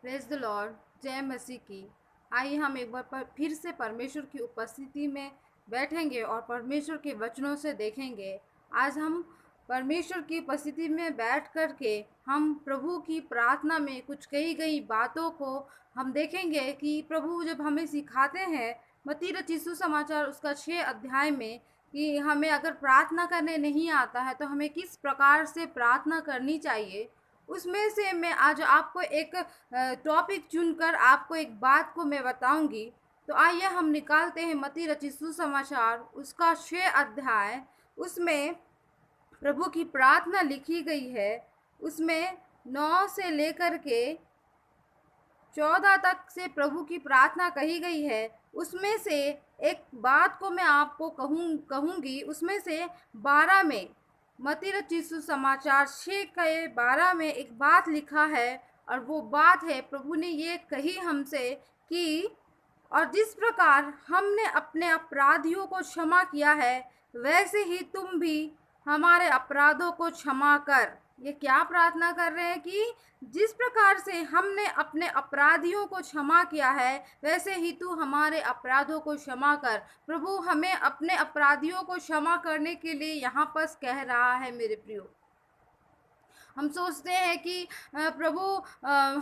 Praise the Lord. जय मसीह की। आइए हम एक बार फिर से परमेश्वर की उपस्थिति में बैठेंगे और परमेश्वर के वचनों से देखेंगे। आज हम परमेश्वर की उपस्थिति में बैठ कर के हम प्रभु की प्रार्थना में कुछ कही गई बातों को हम देखेंगे कि प्रभु जब हमें सिखाते हैं मत्ती रचित सुसमाचार उसका 6 अध्याय में कि हमें अगर प्रार्थना करने नहीं आता है तो हमें किस प्रकार से प्रार्थना करनी चाहिए। उसमें से मैं आज आपको एक टॉपिक चुनकर आपको एक बात को मैं बताऊंगी। तो आइए हम निकालते हैं मत्ती रचित सुसमाचार उसका 6 अध्याय। उसमें प्रभु की प्रार्थना लिखी गई है। उसमें 9 से लेकर के 14 तक से प्रभु की प्रार्थना कही गई है। उसमें से एक बात को मैं आपको कहूँगी। उसमें से 12 में मत्ती रचित सुसमाचार 6 के 12 में एक बात लिखा है और वो बात है प्रभु ने ये कही हमसे कि और जिस प्रकार हमने अपने अपराधियों को क्षमा किया है वैसे ही तुम भी हमारे अपराधों को क्षमा कर। ये क्या प्रार्थना कर रहे हैं कि जिस प्रकार से हमने अपने अपराधियों को क्षमा किया है वैसे ही तू हमारे अपराधों को क्षमा कर। प्रभु हमें अपने अपराधियों को क्षमा करने के लिए यहाँ पर कह रहा है। मेरे प्रियो, हम सोचते हैं कि प्रभु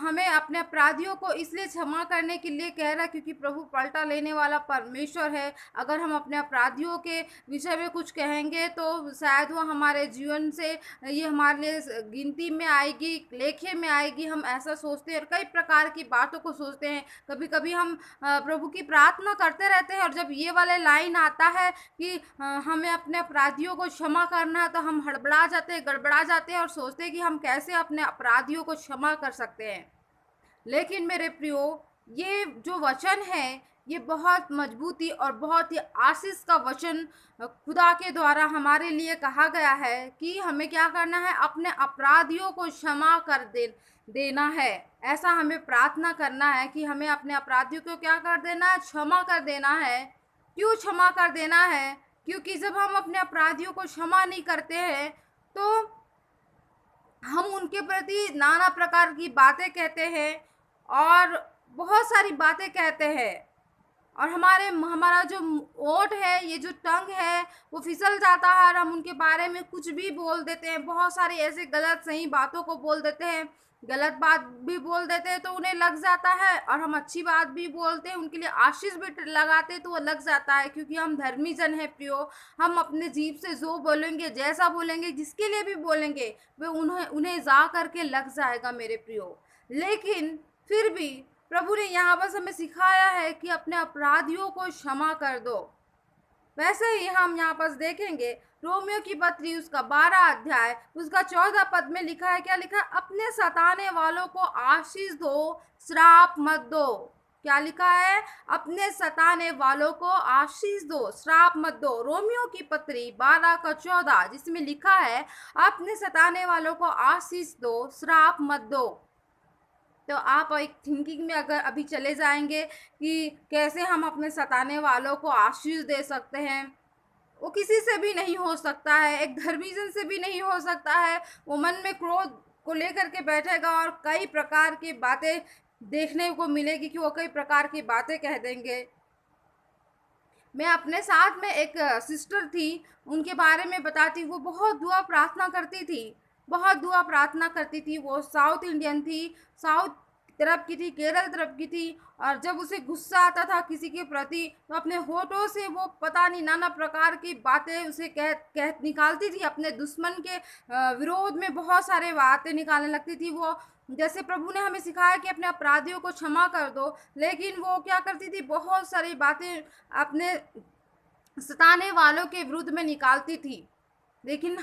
हमें अपने अपराधियों को इसलिए क्षमा करने के लिए कह रहा है क्योंकि प्रभु पलटा लेने वाला परमेश्वर है। अगर हम अपने अपराधियों के विषय में कुछ कहेंगे तो शायद वो हमारे जीवन से ये हमारे लिए गिनती में आएगी, लेखे में आएगी। हम ऐसा सोचते हैं और कई प्रकार की बातों को सोचते हैं। कभी कभी हम प्रभु की प्रार्थना करते रहते हैं और जब ये वाले लाइन आता है कि हमें अपने अपराधियों को क्षमा करना है तो हम हड़बड़ा जाते हैं, गड़बड़ा जाते हैं और सोचते हैं कि हम कैसे अपने अपराधियों को क्षमा कर सकते हैं। लेकिन मेरे प्रियो, ये जो वचन है ये बहुत मजबूती और बहुत ही आशीष का वचन खुदा के द्वारा हमारे लिए कहा गया है कि हमें क्या करना है, अपने अपराधियों को क्षमा कर देना है। ऐसा हमें प्रार्थना करना है कि हमें अपने अपराधियों को क्या कर देना है, क्षमा कर देना है। क्यों क्षमा कर देना है? क्योंकि जब हम अपने अपराधियों को क्षमा नहीं करते हैं तो हम उनके प्रति नाना प्रकार की बातें कहते हैं और बहुत सारी बातें कहते हैं और हमारा जो ओठ है, ये जो टंग है वो फिसल जाता है और हम उनके बारे में कुछ भी बोल देते हैं। बहुत सारी ऐसे गलत सही बातों को बोल देते हैं, गलत बात भी बोल देते हैं तो उन्हें लग जाता है और हम अच्छी बात भी बोलते हैं, उनके लिए आशीष भी लगाते हैं तो वो लग जाता है। क्योंकि हम धर्मी जन है प्रियो, हम अपने जीभ से जो बोलेंगे, जैसा बोलेंगे, जिसके लिए भी बोलेंगे वे उन्हें जा करके लग जाएगा मेरे प्रियो। लेकिन फिर भी प्रभु ने यहाँ बस हमें सिखाया है कि अपने अपराधियों को क्षमा कर दो। वैसे ही हम यहाँ पर देखेंगे रोमियो की पत्री उसका 12 अध्याय उसका 14 पद में लिखा है, क्या लिखा है, अपने सताने वालों को आशीष दो, श्राप मत दो। क्या लिखा है, अपने सताने वालों को आशीष दो, श्राप मत दो। रोमियो की पत्री 12 का 14 जिसमें लिखा है अपने सताने वालों को आशीष दो, श्राप मत दो। तो आप एक थिंकिंग में अगर अभी चले जाएंगे कि कैसे हम अपने सताने वालों को आशीष दे सकते हैं, वो किसी से भी नहीं हो सकता है, एक धर्मीजन से भी नहीं हो सकता है। वो मन में क्रोध को लेकर के बैठेगा और कई प्रकार की बातें देखने को मिलेगी कि वो कई प्रकार की बातें कह देंगे। मैं अपने साथ में एक सिस्टर थी, उनके बारे में बताती। वो बहुत दुआ प्रार्थना करती थी, बहुत दुआ प्रार्थना करती थी। वो साउथ इंडियन थी, साउथ तरफ की थी, केरल तरफ की थी। और जब उसे गुस्सा आता था किसी के प्रति तो अपने होठों से वो पता नहीं नाना प्रकार की बातें उसे कह निकालती थी। अपने दुश्मन के विरोध में बहुत सारे बातें निकालने लगती थी वो। जैसे प्रभु ने हमें सिखाया कि अपने अपराधियों को क्षमा कर दो, लेकिन वो क्या करती थी, बहुत सारी बातें अपने सताने वालों के विरुद्ध में निकालती थी। लेकिन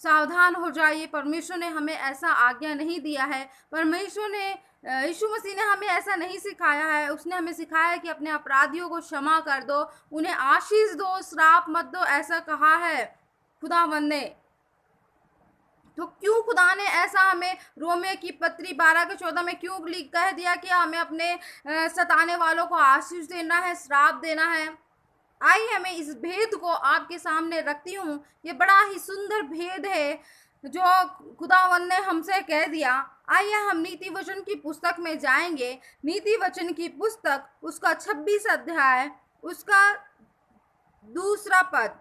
सावधान हो जाइए, परमेश्वर ने हमें ऐसा आज्ञा नहीं दिया है। परमेश्वर ने यीशु मसीह ने हमें ऐसा नहीं सिखाया है। उसने हमें सिखाया है कि अपने अपराधियों को क्षमा कर दो, उन्हें आशीष दो, श्राप मत दो, ऐसा कहा है खुदावंद ने। तो क्यों खुदा ने ऐसा हमें रोमियो की पत्री 12 के 14 में क्यों कह दिया कि हमें अपने सताने वालों को आशीष देना है, श्राप देना है? आइए हमें इस भेद को आपके सामने रखती हूँ। ये बड़ा ही सुंदर भेद है जो खुदावन ने हमसे कह दिया। आइए हम नीति वचन की पुस्तक में जाएंगे। नीति वचन की पुस्तक, उसका 26 अध्याय, उसका दूसरा पद।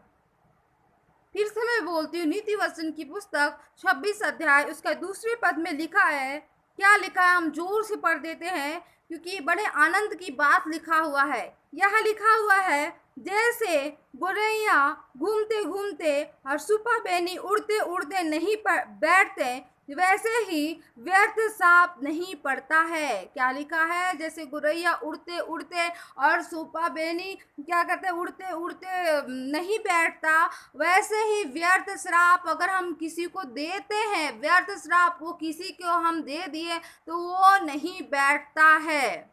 फिर से मैं बोलती हूँ, नीति वचन की पुस्तक 26 अध्याय उसका दूसरे पद में लिखा है। क्या लिखा है, हम जोर से पढ़ देते हैं क्योंकि बड़े आनंद की बात लिखा हुआ है। यहाँ लिखा हुआ है, जैसे गोरैया घूमते घूमते और सुपा बेनी उड़ते उड़ते नहीं बैठते, वैसे ही व्यर्थ सांप नहीं पड़ता है। क्या लिखा है, जैसे गोरैया उड़ते उड़ते और सुपा बेनी क्या करते, उड़ते उड़ते नहीं बैठता, वैसे ही व्यर्थ श्राप अगर हम किसी को देते हैं, व्यर्थ श्राप वो किसी को हम दे दिए तो वो नहीं बैठता है।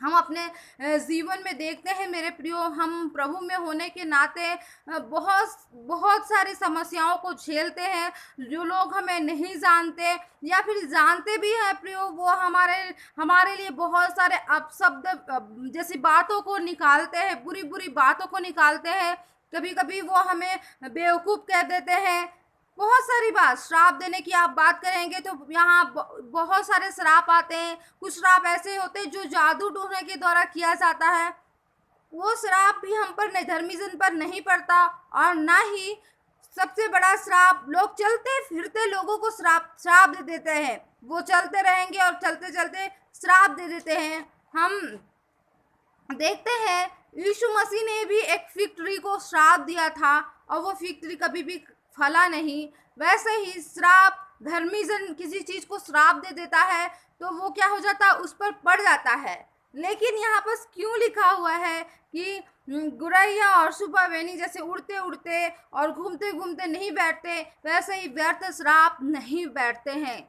हम अपने जीवन में देखते हैं मेरे प्रियो, हम प्रभु में होने के नाते बहुत बहुत सारी समस्याओं को झेलते हैं। जो लोग हमें नहीं जानते या फिर जानते भी हैं प्रियो, वो हमारे हमारे लिए बहुत सारे अपशब्द जैसी बातों को निकालते हैं, बुरी बुरी बातों को निकालते हैं। कभी कभी वो हमें बेवकूफ़ कह देते हैं। बहुत सारी बात, श्राप देने की आप बात करेंगे तो यहाँ बहुत सारे श्राप आते हैं। कुछ श्राप ऐसे होते हैं जो जादू टोने के द्वारा किया जाता है। वो श्राप भी हम पर नहीं, धर्मी जन पर नहीं पड़ता। और ना ही सबसे बड़ा श्राप, लोग चलते फिरते लोगों को श्राप दे देते हैं। वो चलते रहेंगे और चलते चलते श्राप दे देते हैं। हम देखते हैं यीशु मसीह ने भी एक फिग ट्री को श्राप दिया था और वो फिग ट्री कभी भी फला नहीं। वैसे ही श्राप, धर्मी जन किसी चीज को श्राप दे देता है तो वो क्या हो जाता है, उस पर पड़ जाता है। लेकिन यहाँ पर क्यों लिखा हुआ है कि गुरैया और सुपा बेनी जैसे उड़ते उड़ते और घूमते घूमते नहीं बैठते, वैसे ही व्यर्थ श्राप नहीं बैठते हैं।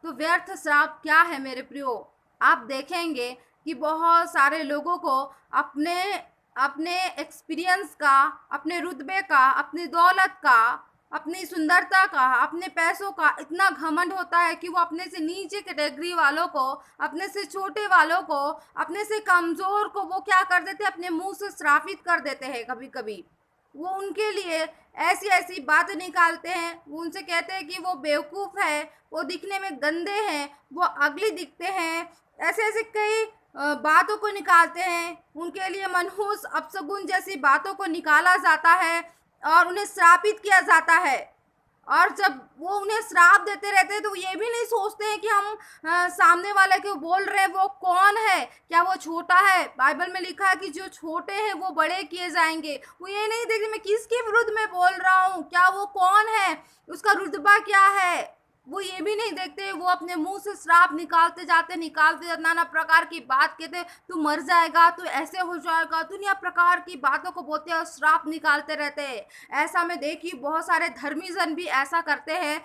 तो व्यर्थ श्राप क्या है मेरे प्रियो, आप देखेंगे कि बहुत सारे लोगों को अपने अपने एक्सपीरियंस का, अपने रुतबे का, अपनी दौलत का, अपनी सुंदरता का, अपने पैसों का इतना घमंड होता है कि वो अपने से नीचे कैटेगरी वालों को, अपने से छोटे वालों को, अपने से कमज़ोर को वो क्या कर देते हैं, अपने मुंह से श्रापित कर देते हैं। कभी कभी वो उनके लिए ऐसी ऐसी बातें निकालते हैं। वो उनसे कहते हैं कि वो बेवकूफ़ है, वो दिखने में गंदे हैं, वो अगली दिखते हैं। ऐसे ऐसे कई बातों को निकालते हैं। उनके लिए मनहूस अपशगुन जैसी बातों को निकाला जाता है और उन्हें श्रापित किया जाता है। और जब वो उन्हें श्राप देते रहते हैं तो ये भी नहीं सोचते हैं कि हम सामने वाले को बोल रहे हैं वो कौन है, क्या वो छोटा है। बाइबल में लिखा है कि जो छोटे हैं वो बड़े किए जाएंगे। वो ये नहीं देखते मैं किसके विरुद्ध में बोल रहा हूँ, क्या वो कौन है, उसका रुतबा क्या है, वो ये भी नहीं देखते। वो अपने मुंह से श्राप निकालते जाते नाना प्रकार की बात कहते, तू मर जाएगा, तू ऐसे हो जाएगा, दुनिया प्रकार की बातों को बोलते हैं और श्राप निकालते रहते हैं। ऐसा मैं देखी बहुत सारे धर्मी जन भी ऐसा करते हैं।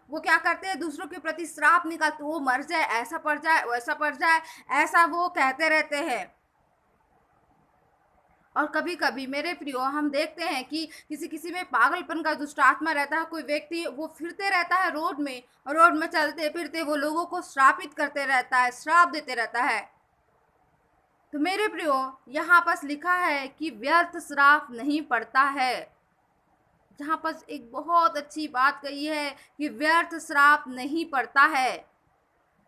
वो क्या करते हैं, दूसरों के प्रति श्राप निकालते, वो मर जाए, ऐसा पड़ जाए, वैसा पड़ जाए, ऐसा वो कहते रहते हैं। और कभी कभी मेरे प्रियो हम देखते हैं कि किसी किसी में पागलपन का दुष्ट आत्मा रहता है। कोई व्यक्ति वो फिरते रहता है रोड में, और रोड में चलते फिरते वो लोगों को श्रापित करते रहता है, श्राप देते रहता है। तो मेरे प्रियो यहाँ पर लिखा है कि व्यर्थ श्राप नहीं पड़ता है। जहाँ पर एक बहुत अच्छी बात कही है कि व्यर्थ श्राप नहीं पड़ता है।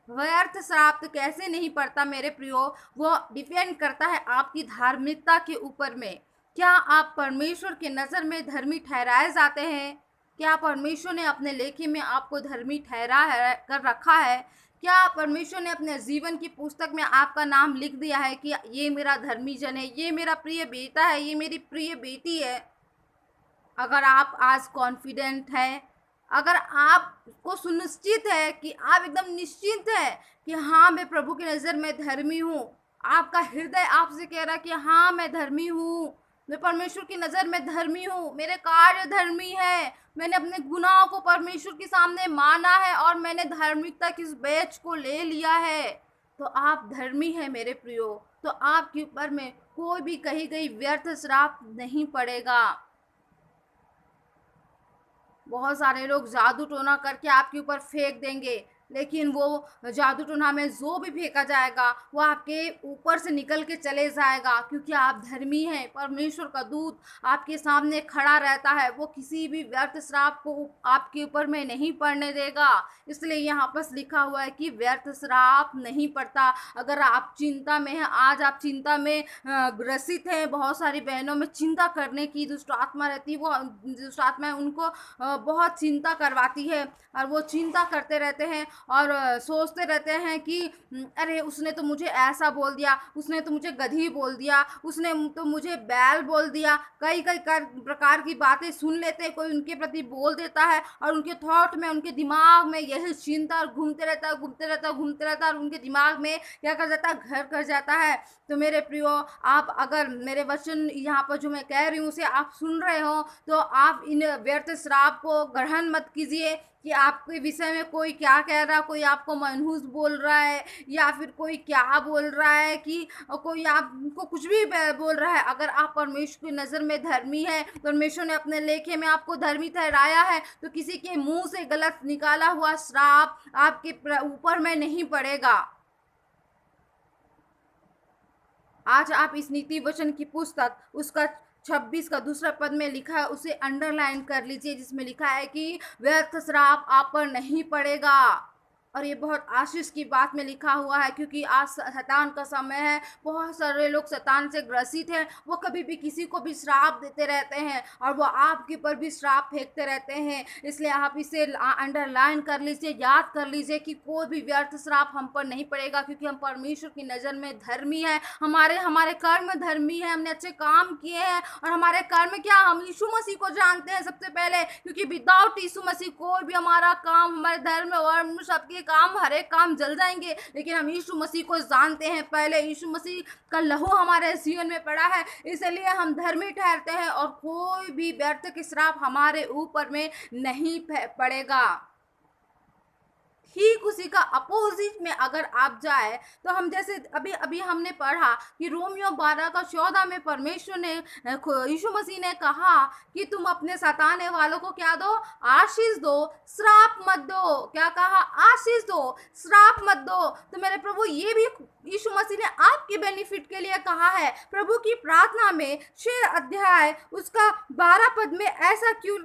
व्यर्थ श्राप तो कैसे नहीं पड़ता मेरे प्रियो, वो डिपेंड करता है आपकी धार्मिकता के ऊपर में। क्या आप परमेश्वर के नज़र में धर्मी ठहराए जाते हैं? क्या परमेश्वर ने अपने लेखे में आपको धर्मी ठहरा कर रखा है? क्या परमेश्वर ने अपने जीवन की पुस्तक में आपका नाम लिख दिया है कि ये मेरा धर्मी जन है, ये मेरा प्रिय बेटा है, ये मेरी प्रिय बेटी है? अगर आप आज कॉन्फिडेंट हैं, अगर आपको सुनिश्चित है कि आप एकदम निश्चिंत है कि हाँ मैं प्रभु की नज़र में धर्मी हूँ, आपका हृदय आपसे कह रहा है कि हाँ मैं धर्मी हूँ, मैं परमेश्वर की नज़र में धर्मी हूँ, मेरे कार्य धर्मी है, मैंने अपने गुनाहों को परमेश्वर के सामने माना है और मैंने धार्मिकता की इस बैच को ले लिया है, तो आप धर्मी हैं मेरे प्रियो। तो आपके ऊपर में कोई भी कही गई व्यर्थ श्राप नहीं पड़ेगा। बहुत सारे लोग जादू टोना करके आपके ऊपर फेंक देंगे, लेकिन वो जादू टोना में जो भी फेंका जाएगा वो आपके ऊपर से निकल के चले जाएगा, क्योंकि आप धर्मी हैं। परमेश्वर का दूत आपके सामने खड़ा रहता है, वो किसी भी व्यर्थ श्राप को आपके ऊपर में नहीं पड़ने देगा। इसलिए यहाँ पर लिखा हुआ है कि व्यर्थ श्राप नहीं पड़ता। अगर आप चिंता में हैं, आज आप चिंता में ग्रसित हैं, बहुत सारी बहनों में चिंता करने की दुष्ट आत्मा रहती है, वो दुष्ट आत्मा उनको बहुत चिंता करवाती है और वो चिंता करते रहते हैं और सोचते रहते हैं कि अरे उसने तो मुझे ऐसा बोल दिया, उसने तो मुझे गधी बोल दिया, उसने तो मुझे बैल बोल दिया। कई कई प्रकार की बातें सुन लेते हैं, कोई उनके प्रति बोल देता है और उनके थॉट में, उनके दिमाग में यही चिंता और घूमते रहता है, घूमते रहता है, घूमते रहता है और उनके दिमाग में क्या कर जाता है, घर कर जाता है। तो मेरे प्रियो, आप अगर मेरे वचन यहाँ पर जो मैं कह रही हूँ उसे आप सुन रहे हो, तो आप इन व्यर्थ श्राप को ग्रहण मत कीजिए कि आपके विषय में कोई क्या कह रहा है, कोई आपको मनहूस बोल रहा है या फिर कोई क्या बोल रहा है, कि कोई आपको कुछ भी बोल रहा है। अगर आप परमेश्वर की नज़र में धर्मी है, परमेश्वर ने अपने लेखे में आपको धर्मी ठहराया है, तो किसी के मुंह से गलत निकाला हुआ श्राप आपके ऊपर में नहीं पड़ेगा। आज आप इस नीति वचन की पुस्तक उसका 26 का दूसरा पद में लिखा है, उसे अंडरलाइन कर लीजिए, जिसमें लिखा है कि व्यर्थ श्राप आप पर नहीं पड़ेगा। और ये बहुत आशीष की बात में लिखा हुआ है, क्योंकि आज शैतान का समय है। बहुत सारे लोग शैतान से ग्रसित हैं, वो कभी भी किसी को भी श्राप देते रहते हैं और वो आपके ऊपर भी श्राप फेंकते रहते हैं। इसलिए आप इसे अंडरलाइन कर लीजिए, याद कर लीजिए कि कोई भी व्यर्थ श्राप हम पर नहीं पड़ेगा, क्योंकि हम परमेश्वर की नज़र में धर्मी है, हमारे कर्म धर्मी है, हमने अच्छे काम किए हैं। और हमारे कर्म क्या, हम यीशु मसीह को जानते हैं सबसे पहले, क्योंकि विदाउट यीशु मसीह कोई भी हमारा काम, हमारे धर्म और सबके काम, हर एक काम जल जाएंगे। लेकिन हम यीशु मसीह को जानते हैं, पहले यीशु मसीह का लहू हमारे जीवन में पड़ा है, इसलिए हम धर्मी ठहरते हैं और कोई भी व्यर्थ के श्राप हमारे ऊपर में नहीं पड़ेगा। ठीक उसी का अपोजिट में अगर आप जाए, तो हम जैसे अभी अभी हमने पढ़ा कि रोमियो 12 का 14 में परमेश्वर ने, यीशु मसीह ने कहा कि तुम अपने सताने वालों को क्या दो, आशीष दो, श्राप मत दो। क्या कहा, आशीष दो, श्राप मत दो। तो मेरे प्रभु, ये भी यीशु मसीह ने आपके बेनिफिट के लिए कहा है। प्रभु की प्रार्थना में 6 अध्याय उसका 12 पद में ऐसा क्यों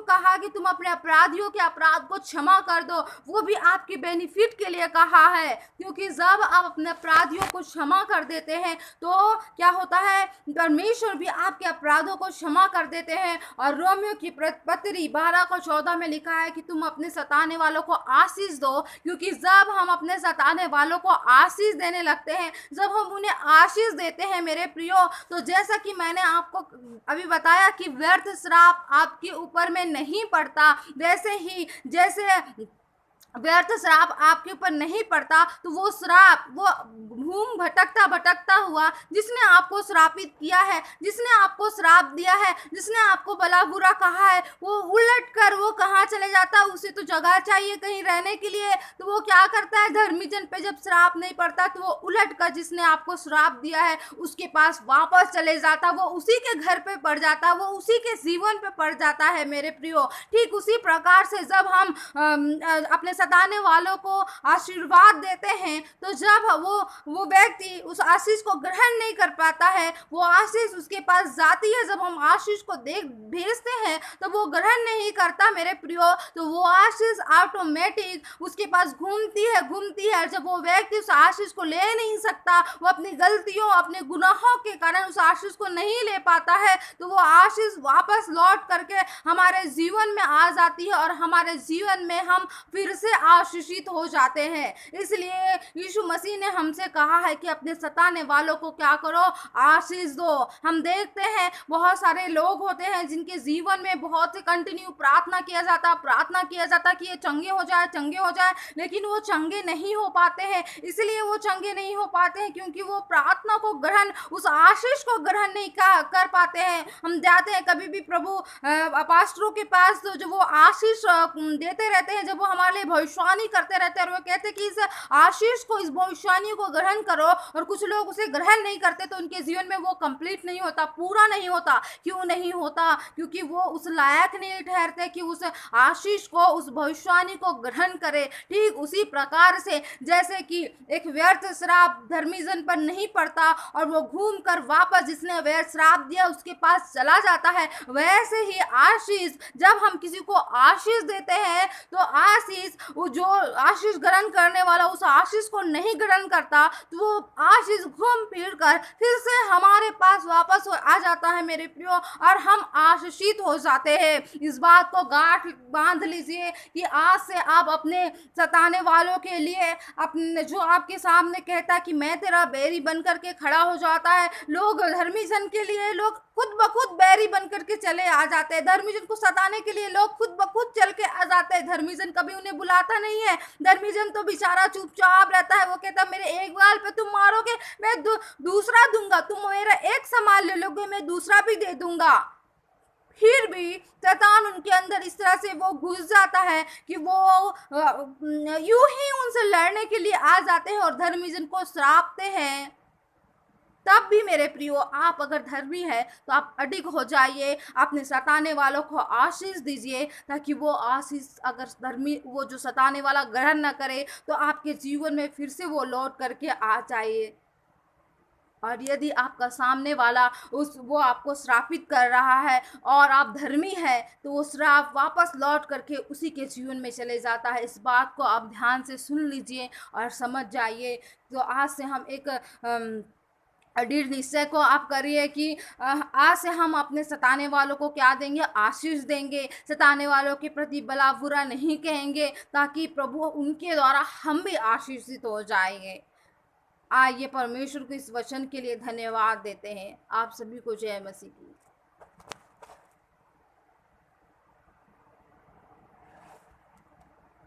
कहा कि तुम अपने अपराधियों के अपराध को क्षमा कर दो। वो भी आपके बेनिफिट के लिए कहा है, क्योंकि जब आप अपने अपराधियों को क्षमा कर देते हैं तो क्या होता है, परमेश्वर भी आपके अपराधों को क्षमा कर देते हैं। और रोमियो की पत्री 12 का 14 में लिखा है कि तुम अपने सताने वालों को आशीष दो, क्योंकि जब हम अपने सताने वालों को आशीष देने लगते हैं, जब हम उन्हें आशीष देते हैं मेरे प्रियो, तो जैसा कि मैंने आपको अभी बताया कि व्यर्थ श्राप आपके ऊपर में नहीं पड़ता, वैसे ही जैसे व्यर्थ श्राप आपके ऊपर नहीं पड़ता, तो वो श्राप, वो घूम भटकता भटकता हुआ जिसने आपको श्रापित किया है, जिसने आपको श्राप दिया है, जिसने आपको भला बुरा कहा है, वो उलट कर वो कहाँ चले जाता है, उसे तो जगह चाहिए कहीं रहने के लिए। तो वो क्या करता है, धर्मी जन पे जब श्राप नहीं पड़ता तो वो उलट कर जिसने आपको श्राप दिया है उसके पास वापस चले जाता, वो उसी के घर पे पड़ जाता, वो उसी के जीवन पे पड़ जाता है मेरे प्रियो। ठीक उसी प्रकार से जब हम अपने सताने वालों को आशीर्वाद देते हैं, तो जब वो व्यक्ति उस आशीष को ग्रहण नहीं कर पाता है, वो आशीष उसके पास जाती है, जब हम आशीष को भेजते हैं तो वो ग्रहण नहीं करता मेरे प्रियो, तो वो आशीष ऑटोमेटिक उसके पास घूमती है। जब वो व्यक्ति उस आशीष को ले नहीं सकता, वो अपनी गलतियों, अपने गुनाहों के कारण उस आशीष को नहीं ले पाता है, तो वो आशीष वापस लौट करके हमारे जीवन में आ जाती है और हमारे जीवन में हम फिर से आशीषित हो जाते हैं। इसलिए यीशु मसीह ने हमसे कहा है कि अपने सताने वालों को क्या करो, आशीष दो। हम देखते हैं बहुत सारे लोग होते हैं जिनके जीवन में बहुत ही कंटिन्यू प्रार्थना किया जाता कि ये चंगे हो जाए, लेकिन वो चंगे नहीं हो पाते हैं। इसलिए वो चंगे नहीं हो पाते हैं क्योंकि वो प्रार्थना को ग्रहण, उस आशीष को ग्रहण नहीं कर पाते हैं। हम जाते हैं कभी भी प्रभु पास्टरों के पास, तो जो वो आशीष देते रहते हैं, जब वो हमारे लिए भविष्यवाणी करते रहते हैं और वो कहते हैं कि इस आशीष को, इस भविष्यवाणी को ग्रहण करो, और कुछ लोग उसे ग्रहण नहीं करते तो उनके जीवन में वो कंप्लीट नहीं होता, पूरा नहीं होता। क्यों नहीं होता? क्योंकि वो उस लायक नहीं ठहरते कि उस आशीष को, उस भविष्यवाणी को ग्रहण करे। ठीक उसी प्रकार से जैसे कि एक व्यर्थ श्राप धर्मी जन पर नहीं पड़ता और वो घूम कर वापस जिसने व्यर्थ श्राप दिया उसके पास चला जाता है, वैसे ही आशीष, जब हम किसी को आशीष देते हैं तो आशीष, वो जो आशीष ग्रहण करने वाला उस आशीष को नहीं ग्रहण करता तो वो आशीष घूम फिर कर फिर से हमारे पास वापस आ जाता है मेरे प्रियो, और हम आशीषित हो जाते हैं। इस बात को गांठ बांध लीजिए कि आज से आप अपने सताने वालों के लिए, अपने जो आपके सामने कहता कि मैं तेरा बैरी बनकर के खड़ा हो जाता है, लोग धर्मी जन के लिए लोग खुद ब खुद बैरी बनकर के चले आ जाते हैं। धर्मी जन को सताने के लिए लोग खुद ब खुद चल के आ जाते हैं। धर्मी जन कभी उन्हें बुलाता नहीं है। धर्मी जन तो बेचारा चुपचाप रहता है। वो कहता मेरे एक गाल पे तुम मारोगे, मैं दूसरा दूंगा, तुम मेरा एक संभाल ले लोगे, मैं दूसरा भी दे दूंगा। फिर भी शैतान उनके अंदर इस तरह से वो घुस जाता है कि वो यूं ही उनसे लड़ने के लिए आ जाते हैं और धर्मी जन को श्रापते हैं। तब भी मेरे प्रियो, आप अगर धर्मी है तो आप अडिग हो जाइए, अपने सताने वालों को आशीष दीजिए, ताकि वो आशीष अगर धर्मी, वो जो सताने वाला ग्रहण न करे तो आपके जीवन में फिर से वो लौट करके आ जाए। और यदि आपका सामने वाला वो आपको श्रापित कर रहा है और आप धर्मी है तो वो श्राप वापस लौट करके उसी के जीवन में चले जाता है। इस बात को आप ध्यान से सुन लीजिए और समझ जाइए। तो आज से हम एक दृढ़ निश्चय को आप करिए कि आज से हम अपने सताने वालों को क्या देंगे? आशीष देंगे। सताने वालों के प्रति भला बुरा नहीं कहेंगे, ताकि प्रभु उनके द्वारा हम भी आशीषित हो जाएंगे। आइए परमेश्वर को इस वचन के लिए धन्यवाद देते हैं। आप सभी को जय मसीह की।